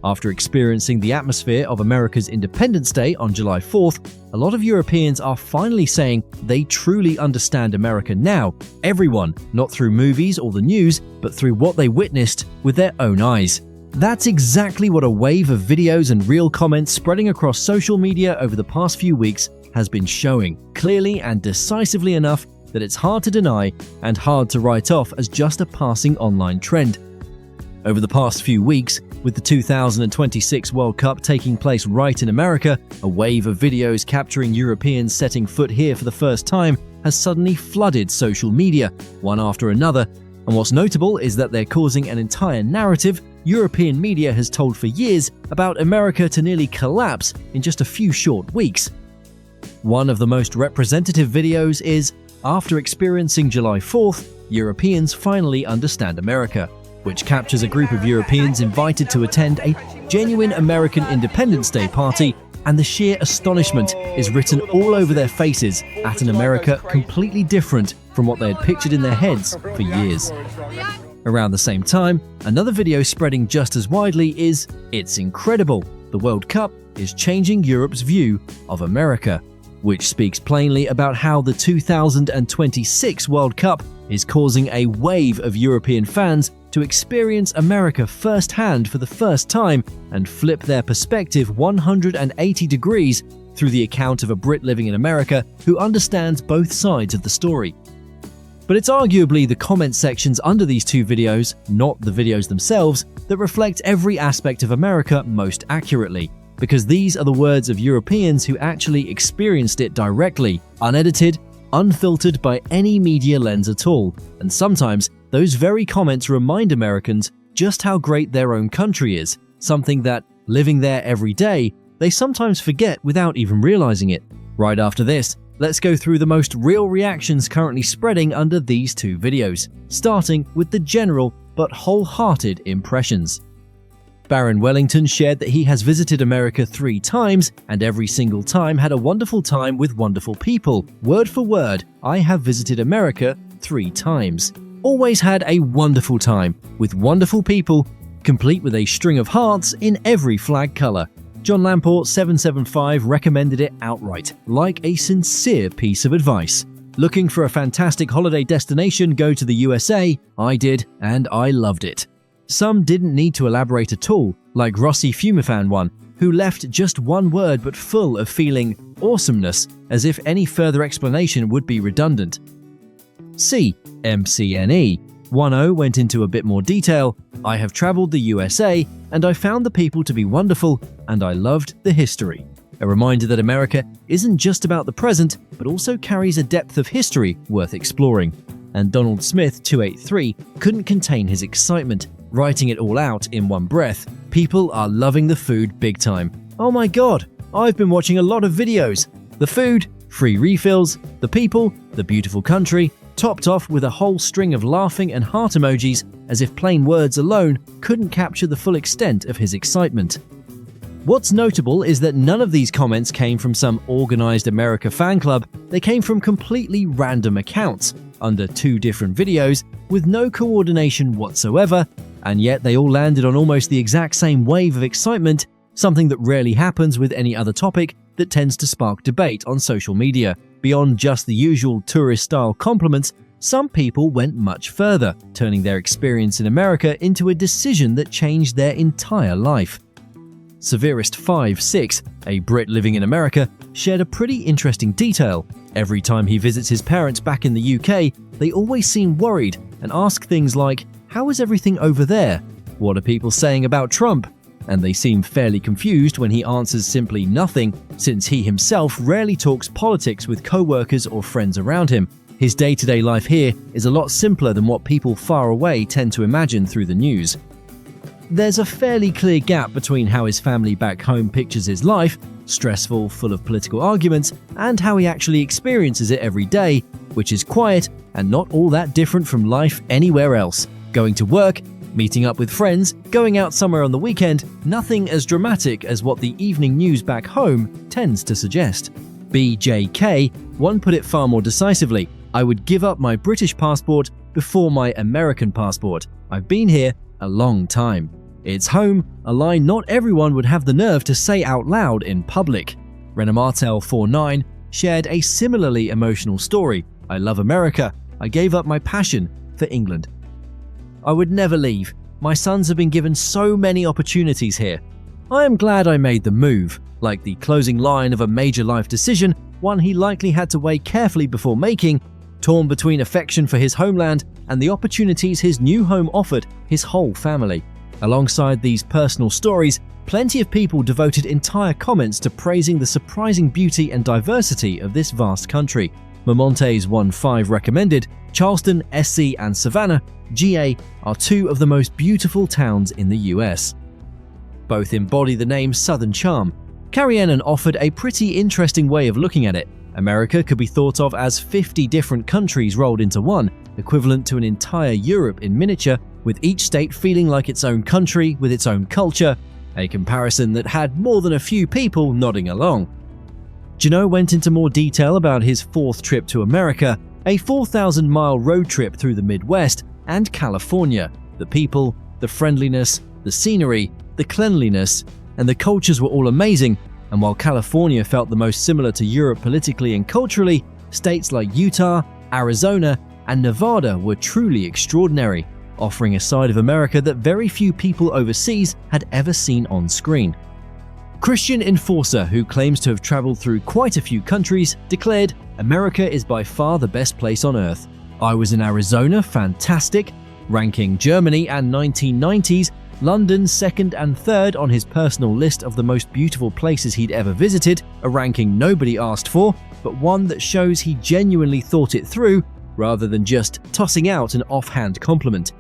After experiencing the atmosphere of America's Independence Day on July 4th, a lot of Europeans are finally saying they truly understand America now. Everyone, not through movies or the news, but through what they witnessed with their own eyes. That's exactly what a wave of videos and real comments spreading across social media over the past few weeks has been showing, clearly and decisively enough that it's hard to deny and hard to write off as just a passing online trend. Over the past few weeks, with the 2026 World Cup taking place right in America, a wave of videos capturing Europeans setting foot here for the first time has suddenly flooded social media, one after another, and what's notable is that they're causing an entire narrative European media has told for years about America to nearly collapse in just a few short weeks. One of the most representative videos is, after experiencing July 4th, Europeans finally understand America, which captures a group of Europeans invited to attend a genuine American Independence Day party, and the sheer astonishment is written all over their faces at an America completely different from what they had pictured in their heads for years. Around the same time, another video spreading just as widely is, "It's incredible, the World Cup is changing Europe's view of America," which speaks plainly about how the 2026 World Cup is causing a wave of European fans to experience America firsthand for the first time and flip their perspective 180 degrees through the account of a Brit living in America who understands both sides of the story. But it's arguably the comment sections under these two videos, not the videos themselves, that reflect every aspect of America most accurately, because these are the words of Europeans who actually experienced it directly, unedited, unfiltered by any media lens at all, and sometimes those very comments remind Americans just how great their own country is, something that, living there every day, they sometimes forget without even realizing it. Right after this, let's go through the most real reactions currently spreading under these two videos, starting with the general but wholehearted impressions. Baron Wellington shared that he has visited America 3 times and every single time had a wonderful time with wonderful people. Word for word, I have visited America 3 times. Always had a wonderful time with wonderful people, complete with a string of hearts in every flag color. John Lamport 775 recommended it outright, like a sincere piece of advice. Looking for a fantastic holiday destination, go to the USA. I did, and I loved it. Some didn't need to elaborate at all, like Rossi Fumifan one, who left just one word but full of feeling awesomeness, as if any further explanation would be redundant. C. MCNE 10 went into a bit more detail. I have traveled the USA and I found the people to be wonderful and I loved the history. A reminder that America isn't just about the present, but also carries a depth of history worth exploring. And Donald Smith 283 couldn't contain his excitement, writing it all out in one breath. People are loving the food big time. Oh my god, I've been watching a lot of videos. The food, free refills, the people, the beautiful country, topped off with a whole string of laughing and heart emojis as if plain words alone couldn't capture the full extent of his excitement. What's notable is that none of these comments came from some organized America fan club, they came from completely random accounts, under 2 different videos, with no coordination whatsoever, and yet they all landed on almost the exact same wave of excitement, something that rarely happens with any other topic that tends to spark debate on social media. Beyond just the usual tourist-style compliments, some people went much further, turning their experience in America into a decision that changed their entire life. Severest56, a Brit living in America, shared a pretty interesting detail. Every time he visits his parents back in the UK, they always seem worried and ask things like, "How is everything over there? What are people saying about Trump?" And they seem fairly confused when he answers simply nothing, since he himself rarely talks politics with co-workers or friends around him. His day-to-day life here is a lot simpler than what people far away tend to imagine through the news. There's a fairly clear gap between how his family back home pictures his life, stressful, full of political arguments, and how he actually experiences it every day, which is quiet and not all that different from life anywhere else. Going to work, meeting up with friends, going out somewhere on the weekend, nothing as dramatic as what the evening news back home tends to suggest. BJK, one put it far more decisively, I would give up my British passport before my American passport. I've been here a long time. It's home, a line not everyone would have the nerve to say out loud in public. Renamartel49 shared a similarly emotional story. I love America. I gave up my passion for England. I would never leave. My sons have been given so many opportunities here. I am glad I made the move. Like the closing line of a major life decision, one he likely had to weigh carefully before making, torn between affection for his homeland and the opportunities his new home offered his whole family. Alongside these personal stories, plenty of people devoted entire comments to praising the surprising beauty and diversity of this vast country. Mamontes 1.5 recommended, Charleston, SC, and Savannah, GA, are two of the most beautiful towns in the US. Both embody the name's southern charm. Carrie-Annan offered a pretty interesting way of looking at it. America could be thought of as 50 different countries rolled into one, equivalent to an entire Europe in miniature, with each state feeling like its own country with its own culture, a comparison that had more than a few people nodding along. Janot went into more detail about his fourth trip to America, a 4,000-mile road trip through the Midwest and California. The people, the friendliness, the scenery, the cleanliness, and the cultures were all amazing, and while California felt the most similar to Europe politically and culturally, states like Utah, Arizona, and Nevada were truly extraordinary, offering a side of America that very few people overseas had ever seen on screen. Christian Enforcer, who claims to have traveled through quite a few countries, declared, "America is by far the best place on earth. I was in Arizona, fantastic," ranking Germany and 1990s, London second and third on his personal list of the most beautiful places he'd ever visited, a ranking nobody asked for, but one that shows he genuinely thought it through rather than just tossing out an offhand compliment.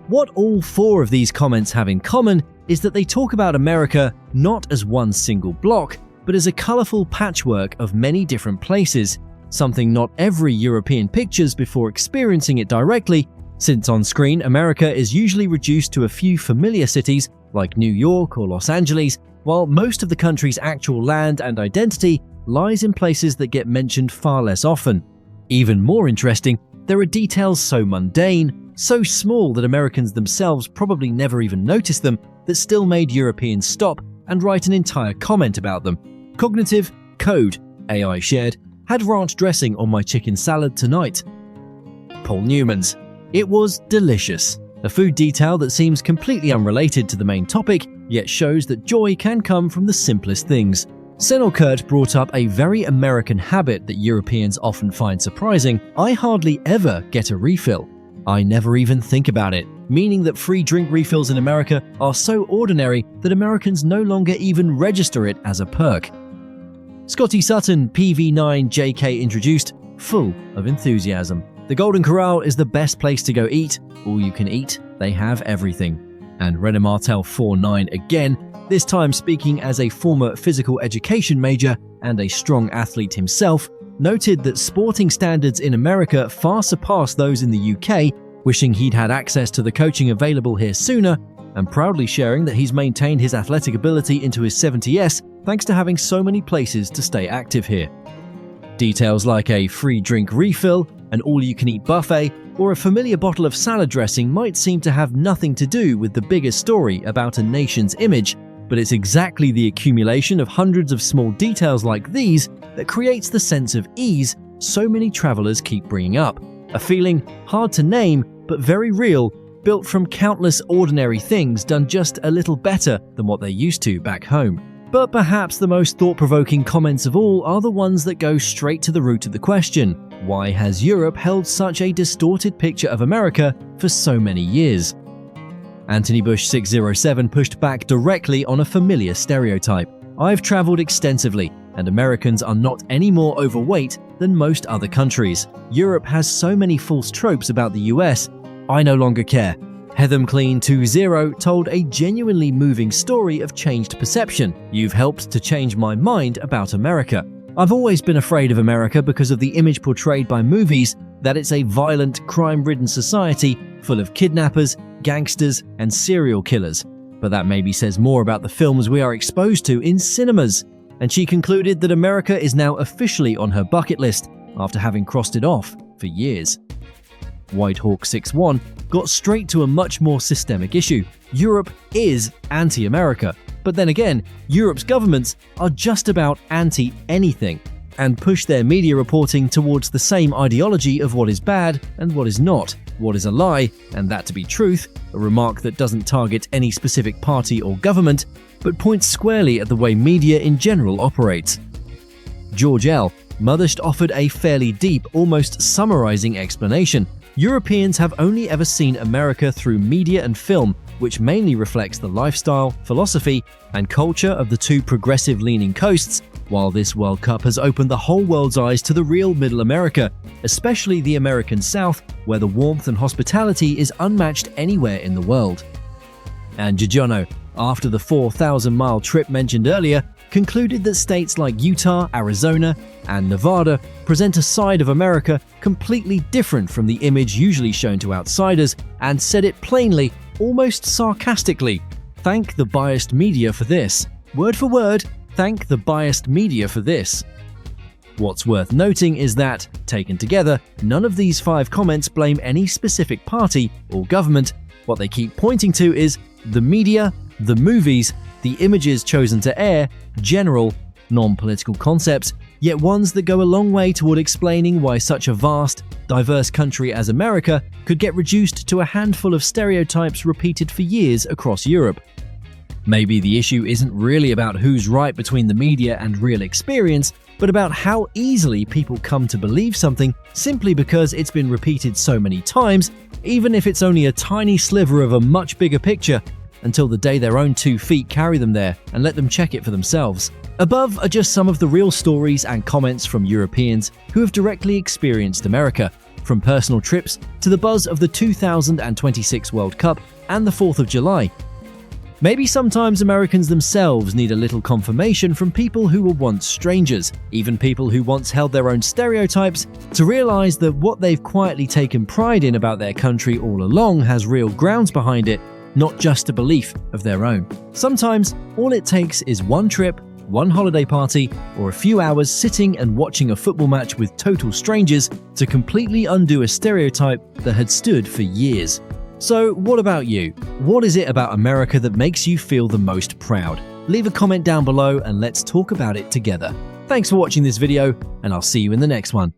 What all four of these comments have in common is that they talk about America not as one single block, but as a colourful patchwork of many different places, something not every European pictures before experiencing it directly, since on screen America is usually reduced to a few familiar cities like New York or Los Angeles, while most of the country's actual land and identity lies in places that get mentioned far less often. Even more interesting, there are details so mundane, so small that Americans themselves probably never even noticed them, that still made Europeans stop and write an entire comment about them. Cognitive Code, AI shared, had ranch dressing on my chicken salad tonight. Paul Newman's, it was delicious. A food detail that seems completely unrelated to the main topic, yet shows that joy can come from the simplest things. Senor Kurt brought up a very American habit that Europeans often find surprising. I hardly ever get a refill. I never even think about it, meaning that free drink refills in America are so ordinary that Americans no longer even register it as a perk. Scotty Sutton, PV9JK introduced, full of enthusiasm. The Golden Corral is the best place to go eat. All you can eat, they have everything. And Renamartel49 again, this time speaking as a former physical education major and a strong athlete himself, noted that sporting standards in America far surpass those in the UK, wishing he'd had access to the coaching available here sooner, and proudly sharing that he's maintained his athletic ability into his 70s thanks to having so many places to stay active here. Details like a free drink refill, an all-you-can-eat buffet, or a familiar bottle of salad dressing might seem to have nothing to do with the bigger story about a nation's image, but it's exactly the accumulation of hundreds of small details like these that creates the sense of ease so many travelers keep bringing up. A feeling hard to name, but very real, built from countless ordinary things done just a little better than what they're used to back home. But perhaps the most thought-provoking comments of all are the ones that go straight to the root of the question. Why has Europe held such a distorted picture of America for so many years? Anthony Bush 607 pushed back directly on a familiar stereotype. I've traveled extensively, and Americans are not any more overweight than most other countries. Europe has so many false tropes about the US, I no longer care. Heathermclean20 told a genuinely moving story of changed perception. You've helped to change my mind about America. I've always been afraid of America because of the image portrayed by movies that it's a violent, crime-ridden society full of kidnappers, gangsters, and serial killers. But that maybe says more about the films we are exposed to in cinemas. And she concluded that America is now officially on her bucket list after having crossed it off for years. Whitehawk 6-1, got straight to a much more systemic issue. Europe is anti-America. But then again, Europe's governments are just about anti-anything and push their media reporting towards the same ideology of what is bad and what is not, what is a lie and that to be truth, a remark that doesn't target any specific party or government, but points squarely at the way media in general operates. George L. Motherst offered a fairly deep, almost summarizing explanation. Europeans have only ever seen America through media and film, which mainly reflects the lifestyle, philosophy, and culture of the two progressive-leaning coasts, while this World Cup has opened the whole world's eyes to the real Middle America, especially the American South, where the warmth and hospitality is unmatched anywhere in the world. And Giorgiano, after the 4,000-mile trip mentioned earlier, concluded that states like Utah, Arizona, and Nevada present a side of America completely different from the image usually shown to outsiders, and said it plainly, almost sarcastically, "Thank the biased media for this." Word for word, "Thank the biased media for this." What's worth noting is that, taken together, none of these 5 comments blame any specific party or government. What they keep pointing to is the media, the movies, the images chosen to air, general, non-political concepts, yet ones that go a long way toward explaining why such a vast, diverse country as America could get reduced to a handful of stereotypes repeated for years across Europe. Maybe the issue isn't really about who's right between the media and real experience, but about how easily people come to believe something simply because it's been repeated so many times, even if it's only a tiny sliver of a much bigger picture, until the day their own 2 feet carry them there and let them check it for themselves. Above are just some of the real stories and comments from Europeans who have directly experienced America, from personal trips to the buzz of the 2026 World Cup and the 4th of July. Maybe sometimes Americans themselves need a little confirmation from people who were once strangers, even people who once held their own stereotypes, to realize that what they've quietly taken pride in about their country all along has real grounds behind it, not just a belief of their own. Sometimes, all it takes is one trip, one holiday party, or a few hours sitting and watching a football match with total strangers to completely undo a stereotype that had stood for years. So, what about you? What is it about America that makes you feel the most proud? Leave a comment down below and let's talk about it together. Thanks for watching this video, and I'll see you in the next one.